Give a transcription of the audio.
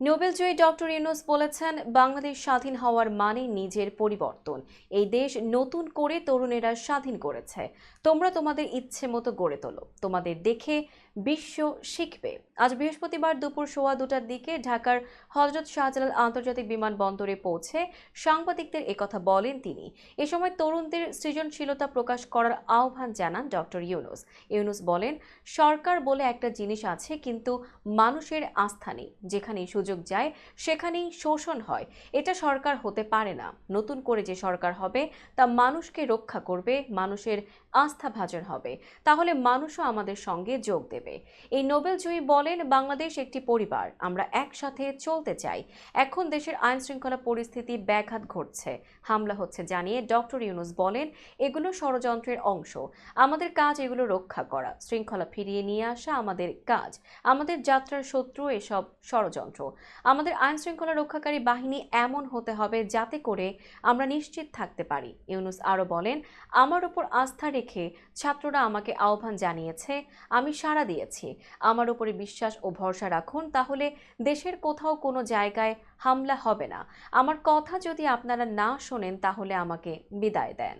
নোবেলজয়ী doctor Yunus বলেছেন, বাংলাদেশ স্বাধীন হওয়ার মানে নিজের পরিবর্তন। এই দেশ নতুন করে তরুণেরা স্বাধীন করেছে। তোমরা তোমাদের ইচ্ছে মতো গড়ে তোলো, তোমাদের দেখে বিশ্ব শিখবে। আজ বৃহস্পতিবার দুপুর ১:১২টার দিকে ঢাকার হযরত শাহজালাল আন্তর্জাতিক বিমানবন্দরে পৌঁছে সাংবাদিকদের একথা বলেন তিনি। এ সময় তরুণদের সৃজনশীলতা প্রকাশ করার আহ্বান জানান ডক্টর ইউনূস। ইউনূস বলেন, সরকার বলে একটা জিনিস আছে, কিন্তু মানুষের আস্থা নেই। যেখানেই সুযোগ যায় সেখানেই শোষণ হয়। এটা সরকার হতে পারে না। নতুন করে যে সরকার হবে তা মানুষকে রক্ষা করবে, মানুষের আস্থাভাজন হবে। তাহলে মানুষও আমাদের সঙ্গে যোগ দেবে। এই নোবেলজয়ী বলেন, বাংলাদেশ একটি পরিবার, আমরা একসাথে চলতে চাই। এখন দেশের আইন শৃঙ্খলা পরিস্থিতি ব্যাঘাত ঘটছে, হামলা হচ্ছে জানিয়ে ডক্টর ইউনূস বলেন, এগুলো ষড়যন্ত্রের অংশ। আমাদের কাজ এগুলো রক্ষা করা, শৃঙ্খলা ফিরিয়ে নিয়ে আসা আমাদের কাজ। আমাদের যাত্রার শত্রু এসব ষড়যন্ত্র। আমাদের আইন শৃঙ্খলা রক্ষাকারী বাহিনী এমন হতে হবে যাতে করে আমরা নিশ্চিত থাকতে পারি। ইউনূস আরও বলেন, আমার উপর আস্থা রেখে ছাত্ররা আমাকে আহ্বান জানিয়েছে, আমি সাড়া দিয়েছি। আমার উপরে বিশ্বাস ও ভরসা রাখুন, তাহলে দেশের কোথাও কোনো জায়গায় হামলা হবে না। আমার কথা যদি আপনারা না শোনেন তাহলে আমাকে বিদায় দেন।